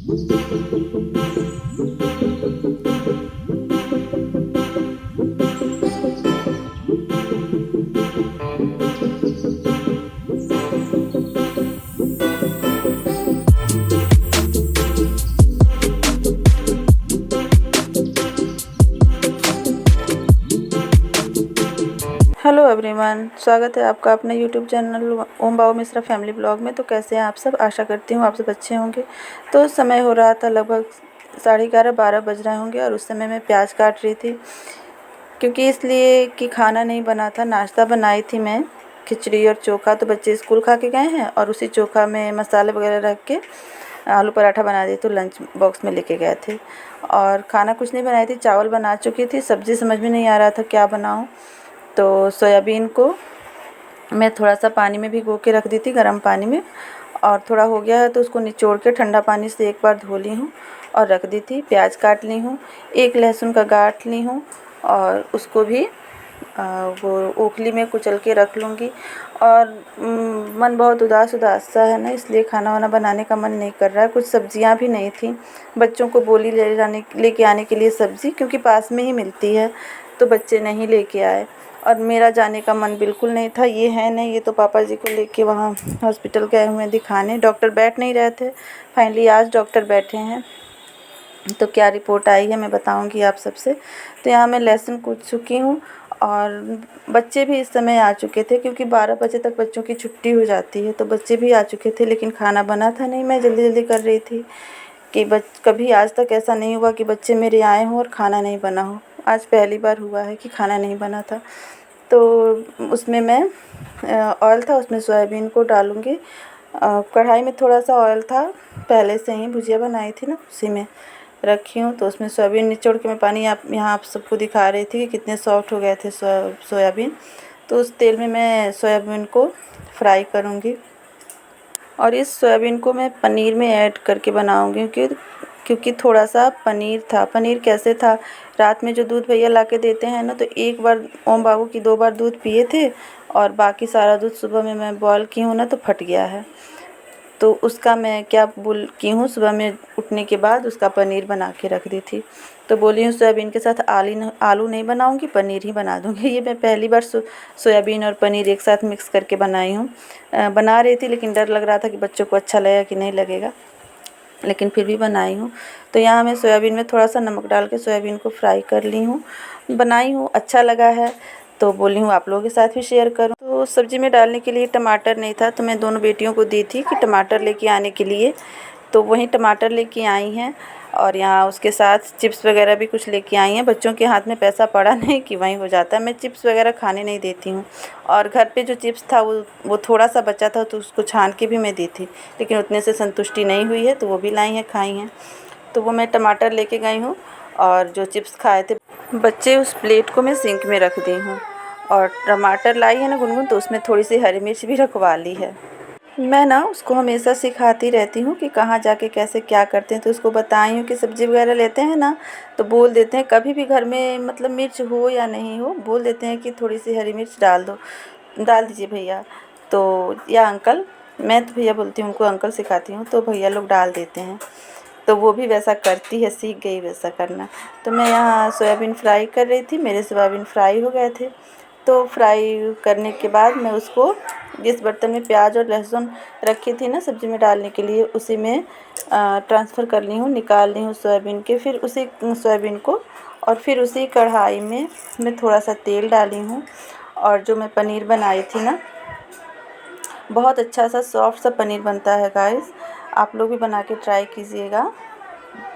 Hello everyone, स्वागत है आपका अपने यूट्यूब चैनल ओम बाबू मिश्रा फैमिली ब्लॉग में। तो कैसे हैं आप सब? आशा करती हूँ आप सब अच्छे होंगे। तो समय हो रहा था लगभग 11:30-12 बज रहे होंगे और उस समय मैं प्याज काट रही थी, क्योंकि इसलिए कि खाना नहीं बना था। नाश्ता बनाई थी मैं, खिचड़ी और चोखा। तो बच्चे स्कूल खा के गए हैं और उसी चोखा में मसाले वगैरह रख के आलू पराठा बना दी, तो लंच बॉक्स में लेके गए थे। और खाना कुछ नहीं बनाई थी, चावल बना चुकी थी। सब्ज़ी समझ में नहीं आ रहा था क्या बनाऊँ, तो सोयाबीन को मैं थोड़ा सा पानी में भिगो के रख दी थी, गर्म पानी में। और थोड़ा हो गया है तो उसको निचोड़ के ठंडा पानी से एक बार धो ली हूँ और रख दी थी। प्याज काट ली हूँ, एक लहसुन का गांठ ली हूँ और उसको भी वो ओखली में कुचल के रख लूँगी। और मन बहुत उदास उदास सा है ना, इसलिए खाना वाना बनाने का मन नहीं कर रहा है। कुछ सब्जियां भी नहीं थी, बच्चों को बोली लेके आने के लिए सब्ज़ी, क्योंकि पास में ही मिलती है, तो बच्चे नहीं लेके आए। और मेरा जाने का मन बिल्कुल नहीं था। ये है नहीं, ये तो पापा जी को लेके वहाँ हॉस्पिटल गए हुए हैं दिखाने। डॉक्टर बैठ नहीं रहे थे, फाइनली आज डॉक्टर बैठे हैं। तो क्या रिपोर्ट आई है मैं बताऊंगी आप सबसे। तो यहाँ मैं लहसुन कूट चुकी हूँ और बच्चे भी इस समय आ चुके थे, क्योंकि 12 बजे तक बच्चों की छुट्टी हो जाती है। तो बच्चे भी आ चुके थे, लेकिन खाना बना था नहीं। मैं जल्दी जल्दी कर रही थी कि कभी आज तक ऐसा नहीं हुआ कि बच्चे मेरे आए हों और खाना नहीं बना हो। आज पहली बार हुआ है कि खाना नहीं बना था। तो उसमें मैं ऑयल था, उसमें सोयाबीन को डालूँगी। कढ़ाई में थोड़ा सा ऑयल था, पहले से ही भुजिया बनाई थी ना, उसी में रखी हूँ। तो उसमें सोयाबीन निचोड़ के मैं पानी यहाँ आप सबको दिखा रही थी कि कितने सॉफ्ट हो गए थे सोयाबीन। तो उस तेल में मैं सोयाबीन को फ्राई करूँगी और इस सोयाबीन को मैं पनीर में ऐड करके बनाऊँगी, क्योंकि थोड़ा सा पनीर था। पनीर कैसे था, रात में जो दूध भैया ला के देते हैं ना, तो एक बार ओम बाबू की 2 बार दूध पिए थे और बाकी सारा दूध सुबह में मैं बॉयल की हूँ ना, तो फट गया है। तो उसका मैं क्या बोल की हूँ, सुबह में उठने के बाद उसका पनीर बना के रख दी थी। तो बोली हूँ सोयाबीन के साथ आलू नहीं बनाऊँगी, पनीर ही बना दूँगी। ये मैं पहली बार सोयाबीन और पनीर एक साथ मिक्स करके बनाई हूँ। बना रही थी, लेकिन डर लग रहा था कि बच्चों को अच्छा लगेगा कि नहीं लगेगा, लेकिन फिर भी बनाई हूँ। तो यहाँ मैं सोयाबीन में थोड़ा सा नमक डाल के सोयाबीन को फ्राई कर ली हूँ, बनाई हूँ। अच्छा लगा है तो बोली हूँ आप लोगों के साथ भी शेयर करूँ। तो सब्ज़ी में डालने के लिए टमाटर नहीं था, तो मैं दोनों बेटियों को दी थी कि टमाटर लेके आने के लिए। तो वहीं टमाटर लेके आई हैं और यहाँ उसके साथ चिप्स वगैरह भी कुछ लेके आई हैं। बच्चों के हाथ में पैसा पड़ा नहीं कि वहीं हो जाता है। मैं चिप्स वगैरह खाने नहीं देती हूँ। और घर पे जो चिप्स था वो थोड़ा सा बचा था, तो उसको छान के भी मैं दी थी, लेकिन उतने से संतुष्टि नहीं हुई है, तो वो भी लाई हैं, खाई हैं। तो वो मैं टमाटर लेके गई हूँ और जो चिप्स खाए थे बच्चे, उस प्लेट को मैं सिंक में रख दी हूँ। और टमाटर लाई है ना गुनगुन, तो उसमें थोड़ी सी हरी मिर्च भी रखवा ली है। मैं ना उसको हमेशा सिखाती रहती हूँ कि कहाँ जाके कैसे क्या करते हैं। तो उसको बताई हूँ कि सब्ज़ी वगैरह लेते हैं ना, तो बोल देते हैं कभी भी घर में, मतलब मिर्च हो या नहीं हो, बोल देते हैं कि थोड़ी सी हरी मिर्च डाल दो, डाल दीजिए भैया, तो या अंकल। मैं तो भैया बोलती हूँ, उनको अंकल सिखाती हूँ, तो भैया लोग डाल देते हैं। तो वो भी वैसा करती है, सीख गई वैसा करना। तो मैं यहाँ सोयाबीन फ्राई कर रही थी, मेरे सोयाबीन फ्राई हो गए थे। तो फ्राई करने के बाद मैं उसको जिस बर्तन में प्याज और लहसुन रखी थी ना सब्ज़ी में डालने के लिए, उसी में ट्रांसफ़र कर ली हूँ, निकाल ली हूँ सोयाबीन के। फिर उसी सोयाबीन को और फिर उसी कढ़ाई में मैं थोड़ा सा तेल डाली हूँ। और जो मैं पनीर बनाई थी ना, बहुत अच्छा सा सॉफ्ट सा पनीर बनता है गाइस। आप लोग भी बना के ट्राई कीजिएगा,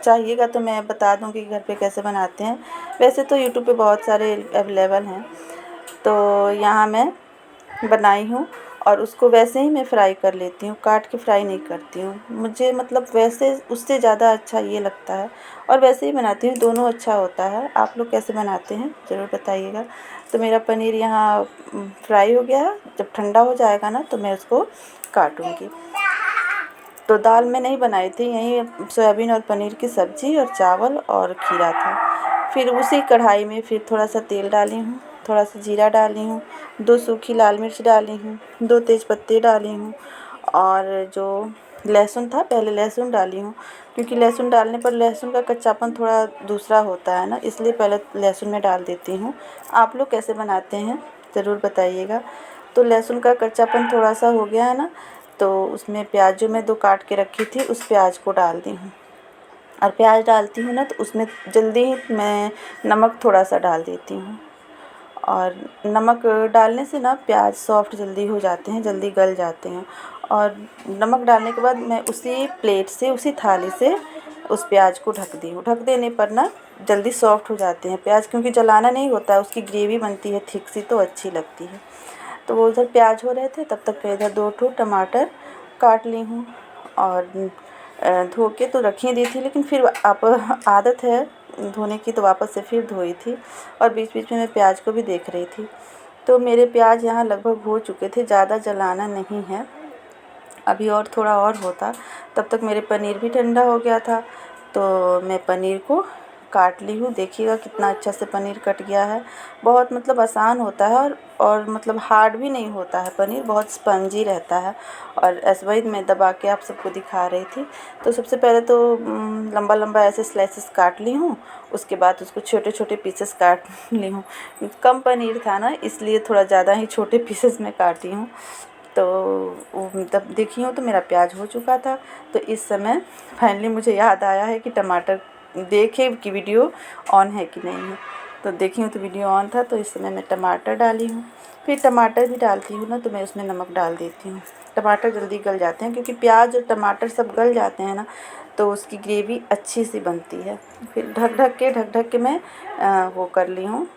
चाहिएगा तो मैं बता दूँगी घर पे कैसे बनाते हैं। वैसे तो यूट्यूब पे बहुत सारे अवेलेबल हैं। तो यहाँ मैं बनाई हूँ और उसको वैसे ही मैं फ्राई कर लेती हूँ, काट के फ्राई नहीं करती हूँ। मुझे मतलब वैसे उससे ज़्यादा अच्छा ये लगता है, और वैसे ही बनाती हूँ, दोनों अच्छा होता है। आप लोग कैसे बनाते हैं ज़रूर बताइएगा। तो मेरा पनीर यहाँ फ्राई हो गया है, जब ठंडा हो जाएगा ना तो मैं उसको काटूँगी। तो दाल में नहीं बनाई थी, यहीं सोयाबीन और पनीर की सब्ज़ी और चावल और खीरा था। फिर उसी कढ़ाई में फिर थोड़ा सा तेल डाली हूँ, थोड़ा सा जीरा डाली हूँ, 2 सूखी लाल मिर्च डाली हूँ, 2 तेज़ पत्ते डाली हूँ, और जो लहसुन था, पहले लहसुन डाली हूँ, क्योंकि लहसुन डालने पर लहसुन का कच्चापन थोड़ा दूसरा होता है ना, इसलिए पहले लहसुन में डाल देती हूँ। आप लोग कैसे बनाते हैं ज़रूर बताइएगा। तो लहसुन का कच्चापन थोड़ा सा हो गया है ना, तो उसमें प्याज जो मैं 2 काट के रखी थी उस प्याज को डाल दी हूँ। और प्याज डालती हूँ ना तो उसमें जल्दी ही मैं नमक थोड़ा सा डाल देती हूँ। और नमक डालने से ना प्याज सॉफ्ट जल्दी हो जाते हैं, जल्दी गल जाते हैं। और नमक डालने के बाद मैं उसी प्लेट से, उसी थाली से उस प्याज को ढक दी हूँ। ढक देने पर ना जल्दी सॉफ्ट हो जाते हैं प्याज, क्योंकि जलाना नहीं होता है, उसकी ग्रेवी बनती है थिक सी तो अच्छी लगती है। तो वो उधर प्याज हो रहे थे, तब तक मैं इधर 2 ठो टमाटर काट ली हूँ। और धो के तो रख ही दी थी, लेकिन फिर आप आदत है धोने की तो वापस से फिर धोई थी। और बीच बीच में मैं प्याज को भी देख रही थी। तो मेरे प्याज यहाँ लगभग हो चुके थे, ज़्यादा जलाना नहीं है। अभी और थोड़ा और होता, तब तक मेरे पनीर भी ठंडा हो गया था। तो मैं पनीर को काट ली हूँ। देखिएगा कितना अच्छा से पनीर कट गया है। बहुत मतलब आसान होता है, और मतलब हार्ड भी नहीं होता है, पनीर बहुत स्पंजी रहता है। और ऐसे वही मैं दबा के आप सबको दिखा रही थी। तो सबसे पहले तो लंबा लंबा ऐसे स्लाइसेस काट ली हूँ। उसके बाद उसको छोटे छोटे पीसेस काट ली हूँ। कम पनीर था ना, इसलिए थोड़ा ज़्यादा ही छोटे पीसेस में काटी हूँ। तो तब देखी हूँ तो मेरा प्याज हो चुका था। तो इस समय फाइनली मुझे याद आया है कि टमाटर देखे कि वीडियो ऑन है कि नहीं है। तो देखी हूँ तो वीडियो ऑन था, तो इस समय मैं टमाटर डाली हूँ। फिर टमाटर भी डालती हूँ ना तो मैं उसमें नमक डाल देती हूँ। टमाटर जल्दी गल जाते हैं, क्योंकि प्याज और टमाटर सब गल जाते हैं ना, तो उसकी ग्रेवी अच्छी सी बनती है। फिर ढक ढक के मैं वो कर ली हूँ,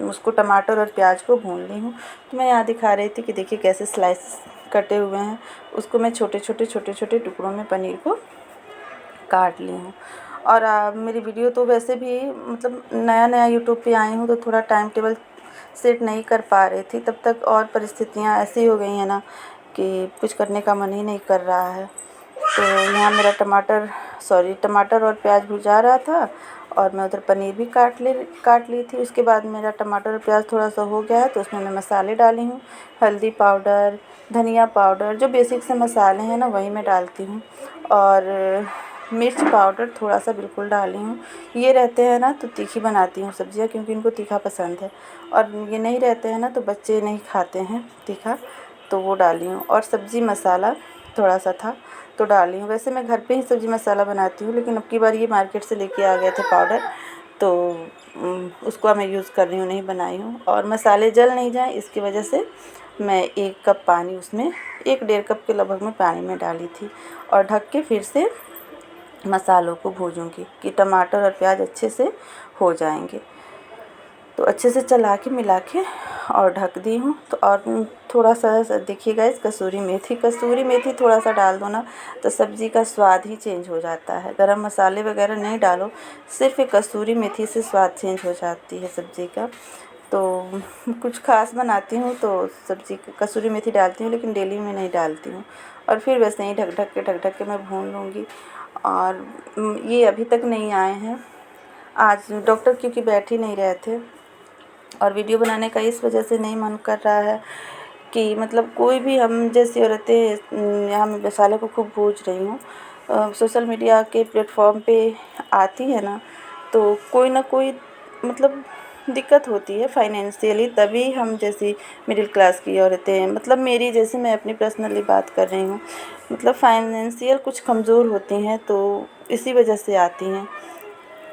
उसको टमाटर और प्याज को भून ली हूँ। तो मैं यहाँ दिखा रही थी कि देखिए कैसे स्लाइस कटे हुए हैं। उसको मैं छोटे छोटे टुकड़ों में पनीर को काट ली हूँ। और मेरी वीडियो तो वैसे भी मतलब नया नया यूट्यूब पे आई हूँ, तो थोड़ा टाइम टेबल सेट नहीं कर पा रही थी तब तक। और परिस्थितियाँ ऐसी हो गई हैं ना कि कुछ करने का मन ही नहीं कर रहा है। तो यहाँ मेरा टमाटर और प्याज भुजा रहा था, और मैं उधर पनीर भी काट ली थी। उसके बाद मेरा टमाटर और प्याज थोड़ा सा हो गया है, तो उसमें मैं मसाले डाली हूँ। हल्दी पाउडर, धनिया पाउडर, जो बेसिक से मसाले हैं ना वही मैं डालती हूँ। और मिर्च पाउडर थोड़ा सा बिल्कुल डाली हूँ। ये रहते हैं ना तो तीखी बनाती हूँ सब्जियाँ, क्योंकि इनको तीखा पसंद है। और ये नहीं रहते हैं ना तो बच्चे नहीं खाते हैं तीखा, तो वो डाली हूँ। और सब्ज़ी मसाला थोड़ा सा था तो डाली हूँ। वैसे मैं घर पे ही सब्ज़ी मसाला बनाती हूँ, लेकिन अब की बार ये मार्केट से लेके आ गए थे पाउडर, तो उसको मैं यूज़ कर रही हूँ, नहीं बनाई हूँ। और मसाले जल नहीं जाए इसकी वजह से मैं 1 कप पानी उसमें, 1 डेढ़ कप के लगभग में पानी में डाली थी। और ढक के फिर से मसालों को भूनूंगी कि टमाटर और प्याज अच्छे से हो जाएंगे। तो अच्छे से चला के मिला के और ढक दी हूँ। तो और थोड़ा सा देखिएगा, इस कसूरी मेथी थोड़ा सा डाल दो ना तो सब्ज़ी का स्वाद ही चेंज हो जाता है। गरम मसाले वगैरह नहीं डालो, सिर्फ एक कसूरी मेथी से स्वाद चेंज हो जाती है सब्ज़ी का। तो कुछ खास बनाती हूँ तो सब्ज़ी कसूरी मेथी डालती हूँ, लेकिन डेली में नहीं डालती हूँ। और फिर वैसे ही ढक के मैं भून लूँगी। और ये अभी तक नहीं आए हैं। आज डॉक्टर क्योंकि बैठ ही नहीं रहे थे, और वीडियो बनाने का इस वजह से नहीं मन कर रहा है कि मतलब कोई भी हम जैसी औरतें यहाँ मैं मसाले को खूब भूज रही हूँ। सोशल मीडिया के प्लेटफॉर्म पे आती है ना, तो कोई ना कोई मतलब दिक्कत होती है फाइनेंशियली, तभी हम जैसी मिडिल क्लास की औरतें, मतलब मेरी जैसे, मैं अपनी पर्सनली बात कर रही हूँ, मतलब फाइनेंशियल कुछ कमज़ोर होती हैं तो इसी वजह से आती हैं।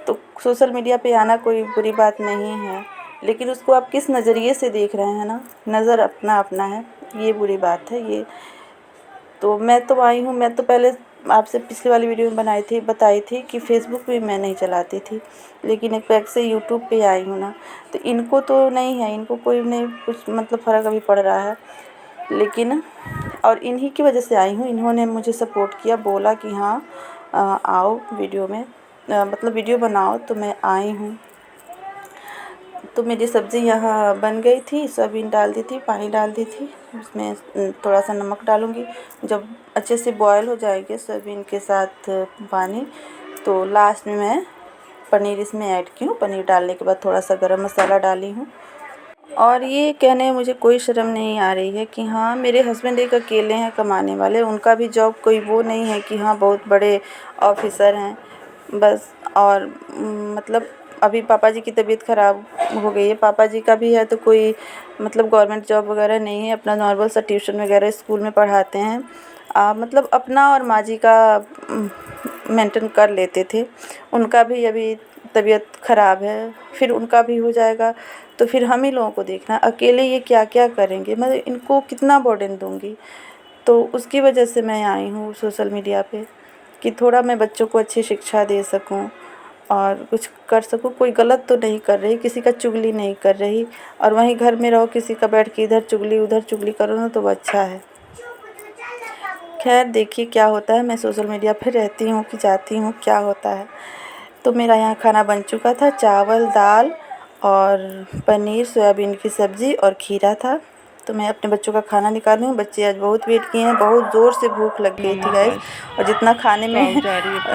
तो सोशल मीडिया पे आना कोई बुरी बात नहीं है, लेकिन उसको आप किस नज़रिए से देख रहे हैं ना, नज़र अपना अपना है, ये बुरी बात है ये। तो मैं तो आई हूँ, मैं तो पहले आपसे पिछली वाली वीडियो में बताई थी कि फ़ेसबुक भी मैं नहीं चलाती थी, लेकिन एक बैग से यूट्यूब पे आई हूँ ना। तो इनको तो नहीं है, इनको कोई नहीं कुछ मतलब फ़र्क अभी पड़ रहा है, लेकिन और इन्हीं की वजह से आई हूँ। इन्होंने मुझे सपोर्ट किया, बोला कि हाँ आओ वीडियो में, मतलब वीडियो बनाओ, तो मैं आई हूँ। तो मेरी सब्ज़ी यहाँ बन गई थी, सोयाबीन डाल दी थी, पानी डाल दी थी, उसमें थोड़ा सा नमक डालूँगी। जब अच्छे से बॉयल हो जाएंगे सोयाबीन के साथ पानी, तो लास्ट में मैं पनीर इसमें ऐड की हूँ। पनीर डालने के बाद थोड़ा सा गरम मसाला डाली हूँ, और ये कहने में मुझे कोई शर्म नहीं आ रही है कि हाँ, मेरे हस्बैंड एक अकेले हैं कमाने वाले, उनका भी जॉब कोई वो नहीं है कि हाँ बहुत बड़े ऑफिसर हैं बस। और मतलब अभी पापा जी की तबीयत ख़राब हो गई है, पापा जी का भी है तो कोई मतलब गवर्नमेंट जॉब वगैरह नहीं है, अपना नॉर्मल सा ट्यूशन वगैरह स्कूल में पढ़ाते हैं। मतलब अपना और माँ जी का मेंटेन कर लेते थे। उनका भी अभी तबीयत ख़राब है, फिर उनका भी हो जाएगा तो फिर हम ही लोगों को देखना है। अकेले ये क्या क्या करेंगे, मैं इनको कितना बर्डन दूँगी। तो उसकी वजह से मैं आई हूँ सोशल मीडिया पे कि थोड़ा मैं बच्चों को अच्छी शिक्षा दे सकूँ और कुछ कर सकूँ। कोई गलत तो नहीं कर रही, किसी का चुगली नहीं कर रही, और वहीं घर में रहो किसी का बैठ के इधर चुगली उधर चुगली करो ना तो वो अच्छा है। खैर देखिए क्या होता है, मैं सोशल मीडिया पे रहती हूँ कि जाती हूँ क्या होता है। तो मेरा यहाँ खाना बन चुका था, चावल दाल और पनीर सोयाबीन की सब्ज़ी और खीरा था। तो मैं अपने बच्चों का खाना निकाली हूँ। बच्चे आज बहुत वेट किए हैं, बहुत ज़ोर से भूख लग गई थी गाइस। और जितना खाने में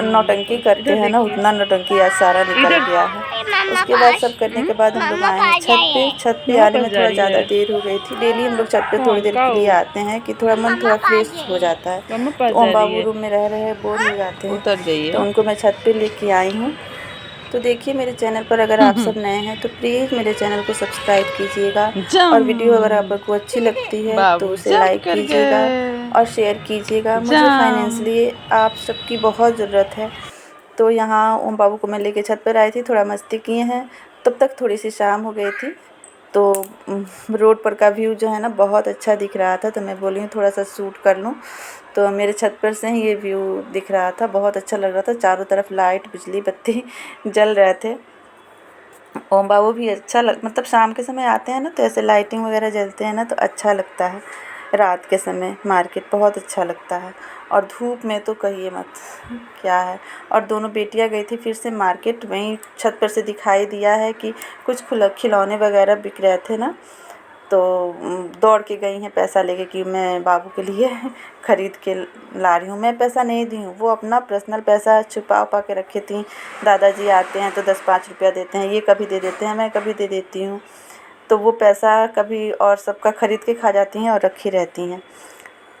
नौटंकी करते हैं ना, उतना नौटंकी आज सारा निकल गया है। उसके बाद सब करने के बाद हम लोग आए हैं छत पे आने में थोड़ा ज़्यादा देर हो गई थी। डेली हम लोग छत पे थोड़ी देर के लिए आते हैं कि थोड़ा मन थोड़ा फ्रेश हो जाता है। तो ओम बाबू रूम में रह रहे हैं, बोर हो जाते हैं, तो उनको मैं छत पे लेके आई हूँ। तो देखिए मेरे चैनल पर अगर आप सब नए हैं तो प्लीज़ मेरे चैनल को सब्सक्राइब कीजिएगा, और वीडियो अगर आपको अच्छी लगती है तो उसे लाइक कीजिएगा और शेयर कीजिएगा। मुझे फाइनेंशियली आप सबकी बहुत ज़रूरत है। तो यहाँ ओम बाबू को मैं लेके छत पर आई थी, थोड़ा मस्ती किए हैं, तब तक थोड़ी सी शाम हो गई थी। तो रोड पर का व्यू जो है ना बहुत अच्छा दिख रहा था, तो मैं बोली हूँ थोड़ा सा शूट कर लूँ। तो मेरे छत पर से ही ये व्यू दिख रहा था, बहुत अच्छा लग रहा था। चारों तरफ लाइट बिजली बत्ती जल रहे थे। ओम बाबू भी मतलब शाम के समय आते हैं ना तो ऐसे लाइटिंग वगैरह जलते हैं ना तो अच्छा लगता है। रात के समय मार्केट बहुत अच्छा लगता है, और धूप में तो कहिए मत क्या है। और दोनों बेटियां गई थी फिर से मार्केट, वहीं छत पर से दिखाई दिया है कि कुछ खिलौने वगैरह बिक रहे थे ना, तो दौड़ के गई हैं पैसा लेके कि मैं बाबू के लिए ख़रीद के ला रही हूँ। मैं पैसा नहीं दी हूँ, वो अपना पर्सनल पैसा छुपा उपा के रखी थी। दादाजी आते हैं तो 10-5 रुपया देते हैं, ये कभी दे देते हैं, मैं कभी दे देती हूँ। तो वो पैसा कभी और सबका ख़रीद के खा जाती हैं और रखी रहती हैं।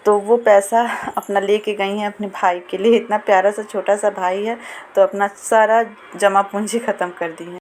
तो वो पैसा अपना लेके गई हैं अपने भाई के लिए। इतना प्यारा सा छोटा सा भाई है, तो अपना सारा जमा पूंजी ख़त्म कर दी है।